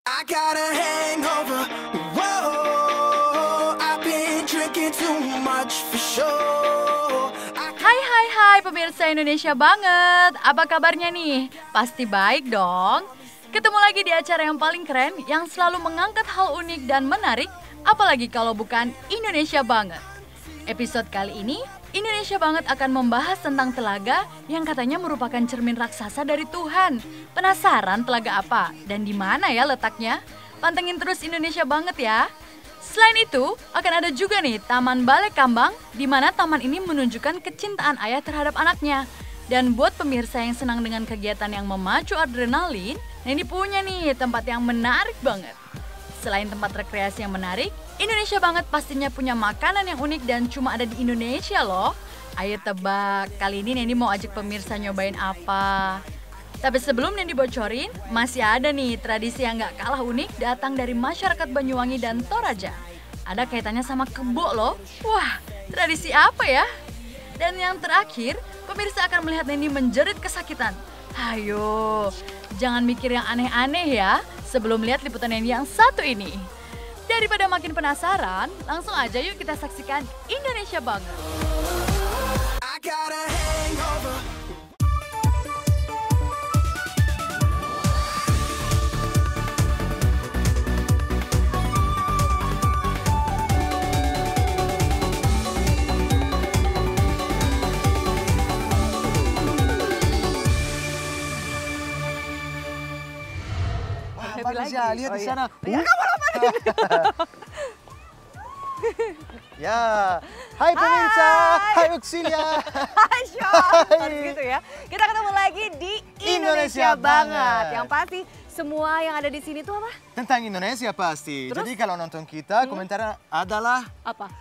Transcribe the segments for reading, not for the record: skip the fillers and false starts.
I got a hangover. Whoa, I've been drinking too much for sure. Hai pemirsa Indonesia banget. Apa kabarnya nih? Pasti baik dong. Ketemu lagi di acara yang paling keren yang selalu mengangkat hal unik dan menarik, apalagi kalau bukan Indonesia banget. Episode kali ini Indonesia banget akan membahas tentang telaga yang katanya merupakan cermin raksasa dari Tuhan. Penasaran telaga apa dan di mana ya letaknya? Pantengin terus Indonesia banget ya. Selain itu, akan ada juga nih Taman Balai Kambang, di mana taman ini menunjukkan kecintaan ayah terhadap anaknya. Dan buat pemirsa yang senang dengan kegiatan yang memacu adrenalin, ini punya nih tempat yang menarik banget. Selain tempat rekreasi yang menarik, Indonesia banget pastinya punya makanan yang unik dan cuma ada di Indonesia loh. Ayo tebak, kali ini Nendi mau ajak pemirsa nyobain apa? Tapi sebelum Nendi bocorin, masih ada nih tradisi yang gak kalah unik datang dari masyarakat Banyuwangi dan Toraja. Ada kaitannya sama kebo loh. Wah, tradisi apa ya? Dan yang terakhir, pemirsa akan melihat Nendi menjerit kesakitan. Ayo, jangan mikir yang aneh-aneh ya sebelum lihat liputan Nendi yang satu ini. Daripada makin penasaran, langsung aja yuk kita saksikan Indonesia banget. I got a hangover. Bagus ya, lihat di sana. Ya, kamu lamarin. Ya, hai pemirsa, hai Uxilia. Hai Sean, harus gitu ya. Kita ketemu lagi di Indonesia Indonesia banget. banget. Yang pasti semua yang ada di sini tuh apa? Tentang Indonesia pasti. Terus? Jadi kalau nonton kita, komentarnya adalah Apa?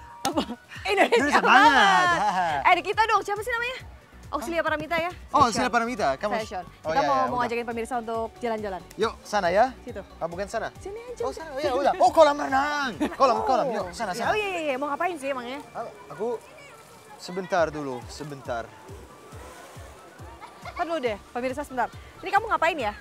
Indonesia Indonesia banget. banget. Di kita dong, siapa sih namanya? Auxilia Paramita ya? Oh, Saya Sila Paramita, kamu. Saya Sean. Oh, Kita iya, iya, mau udah. ngajakin pemirsa untuk jalan-jalan. Yuk, sana ya. Situ. Ah, bukan sana. Sini aja. Oh, sana. Oh, ya udah. Oh, kolam renang. Kolam. Yuk, sana. Oh iya, mau ngapain sih emangnya? Aku sebentar dulu, sebentar. Ntar dulu deh, pemirsa sebentar. Ini kamu ngapain ya?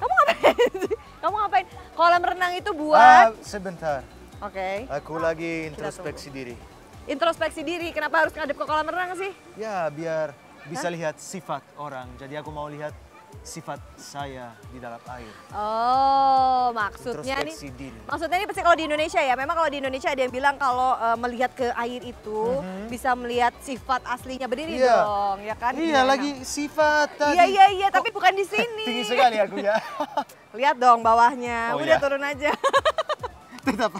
Kamu ngapain sih? Kamu ngapain? Kolam renang itu buat... Sebentar. Oke. Aku lagi introspeksi diri. Introspeksi diri, kenapa harus ngadep ke kolam renang sih? Ya, biar bisa lihat sifat orang. Jadi aku mau lihat sifat saya di dalam air. Oh, maksudnya nih. Introspeksi diri. Maksudnya ini pasti kalau di Indonesia ya. Memang kalau di Indonesia ada yang bilang kalau melihat ke air itu bisa melihat sifat aslinya. Berdiri Iya. dong, ya kan? Iya, Gimana? lagi sifat tadi. Iya, tapi bukan di sini. Tinggi sekali aku ya. Lihat dong bawahnya. Oh, Udah iya. turun aja. Tetap.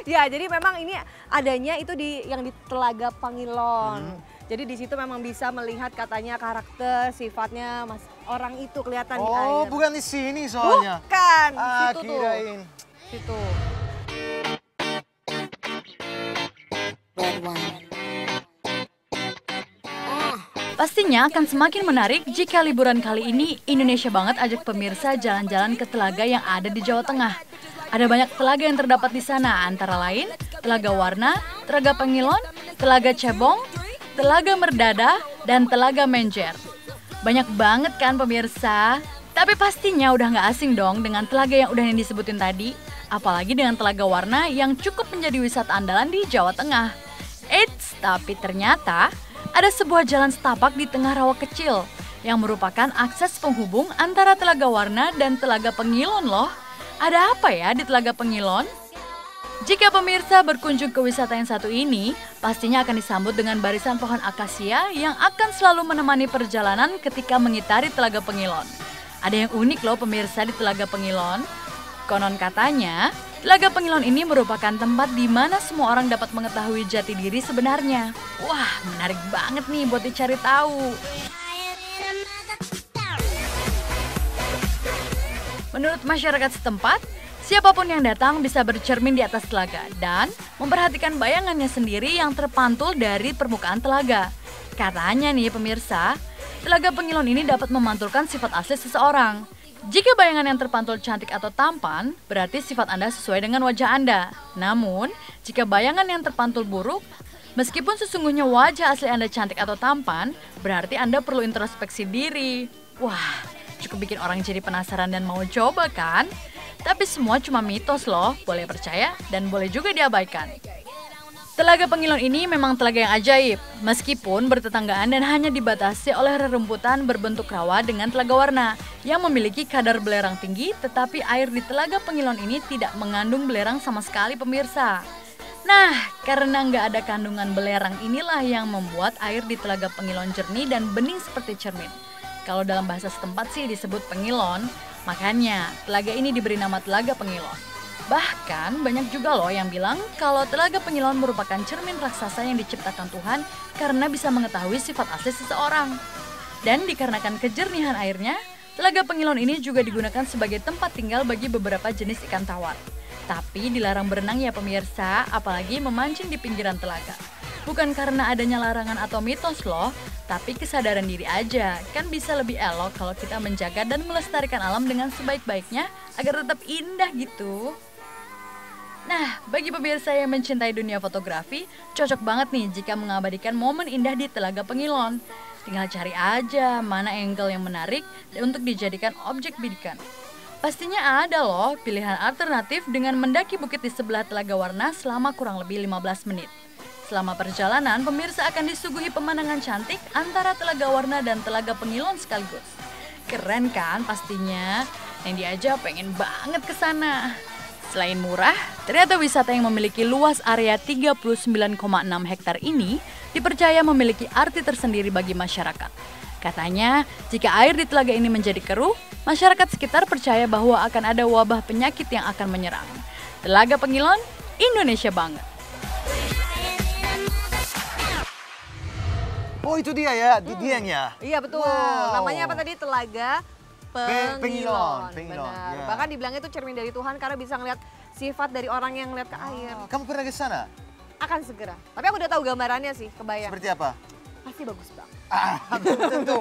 Ya, jadi memang ini adanya itu yang di Telaga Pangilon. Jadi di situ memang bisa melihat katanya karakter, sifatnya orang itu kelihatan di air. Oh, bukan di sini soalnya. Bukan, di Ah, situ tuh. kirain. Situ. Pastinya akan semakin menarik jika liburan kali ini Indonesia banget ajak pemirsa jalan-jalan ke telaga yang ada di Jawa Tengah. Ada banyak telaga yang terdapat di sana, antara lain Telaga Warna, Telaga Pangilon, Telaga Cebong, Telaga Merdada, dan Telaga Menjer. Banyak banget kan pemirsa? Tapi pastinya udah nggak asing dong dengan telaga yang udah disebutin tadi. Apalagi dengan Telaga Warna yang cukup menjadi wisata andalan di Jawa Tengah. Eits, tapi ternyata ada sebuah jalan setapak di tengah rawa kecil yang merupakan akses penghubung antara Telaga Warna dan Telaga Pangilon loh. Ada apa ya di Telaga Pangilon? Jika pemirsa berkunjung ke wisata yang satu ini, pastinya akan disambut dengan barisan pohon akasia yang akan selalu menemani perjalanan ketika mengitari Telaga Pangilon. Ada yang unik loh pemirsa di Telaga Pangilon. Konon katanya, Telaga Pangilon ini merupakan tempat di mana semua orang dapat mengetahui jati diri sebenarnya. Wah, menarik banget nih buat dicari tahu. Menurut masyarakat setempat, siapapun yang datang bisa bercermin di atas telaga dan memperhatikan bayangannya sendiri yang terpantul dari permukaan telaga. Katanya nih pemirsa, Telaga Pangilon ini dapat memantulkan sifat asli seseorang. Jika bayangan yang terpantul cantik atau tampan, berarti sifat Anda sesuai dengan wajah Anda. Namun, jika bayangan yang terpantul buruk, meskipun sesungguhnya wajah asli Anda cantik atau tampan, berarti Anda perlu introspeksi diri. Wah, Cukup bikin orang jadi penasaran dan mau coba kan? Tapi semua cuma mitos loh, boleh percaya dan boleh juga diabaikan. Telaga Pengilon ini memang telaga yang ajaib, meskipun bertetanggaan dan hanya dibatasi oleh rerumputan berbentuk rawa dengan telaga warna yang memiliki kadar belerang tinggi, tetapi air di Telaga Pengilon ini tidak mengandung belerang sama sekali pemirsa. Nah, karena nggak ada kandungan belerang inilah yang membuat air di Telaga Pengilon jernih dan bening seperti cermin. Kalau dalam bahasa setempat sih disebut Pengilon, makanya telaga ini diberi nama Telaga Pengilon. Bahkan banyak juga loh yang bilang kalau Telaga Pengilon merupakan cermin raksasa yang diciptakan Tuhan karena bisa mengetahui sifat asli seseorang. Dan dikarenakan kejernihan airnya, Telaga Pengilon ini juga digunakan sebagai tempat tinggal bagi beberapa jenis ikan tawar. Tapi dilarang berenang ya pemirsa, apalagi memancing di pinggiran telaga. Bukan karena adanya larangan atau mitos loh, tapi kesadaran diri aja. Kan bisa lebih elok kalau kita menjaga dan melestarikan alam dengan sebaik-baiknya agar tetap indah gitu. Nah, bagi pemirsa yang mencintai dunia fotografi, cocok banget nih jika mengabadikan momen indah di Telaga Pengilon. Tinggal cari aja mana angle yang menarik untuk dijadikan objek bidikan. Pastinya ada loh pilihan alternatif dengan mendaki bukit di sebelah Telaga Warna selama kurang lebih 15 menit. Selama perjalanan, pemirsa akan disuguhi pemandangan cantik antara Telaga Warna dan Telaga Pengilon sekaligus. Keren kan pastinya? Yang diajak pengen banget ke sana. Selain murah, ternyata wisata yang memiliki luas area 39,6 hektar ini dipercaya memiliki arti tersendiri bagi masyarakat. Katanya, jika air di telaga ini menjadi keruh, masyarakat sekitar percaya bahwa akan ada wabah penyakit yang akan menyerang. Telaga Pengilon, Indonesia banget. Oh itu dia ya, dianya. Iya betul. Wow. Namanya apa tadi? Telaga Pengilon. Pengilon, Benar. ya. Bahkan dibilangnya itu cermin dari Tuhan karena bisa ngeliat sifat dari orang yang ngeliat ke air. Kamu pernah ke sana? Akan segera. Tapi aku udah tahu gambarannya sih, kebayang. Seperti apa? Pasti bagus banget. Belum tentu.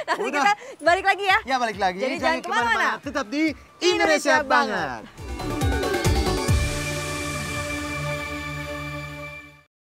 Nanti Udah. kita balik lagi ya. Ya balik lagi. Jadi jangan kemana-mana. Tetap di Indonesia banget.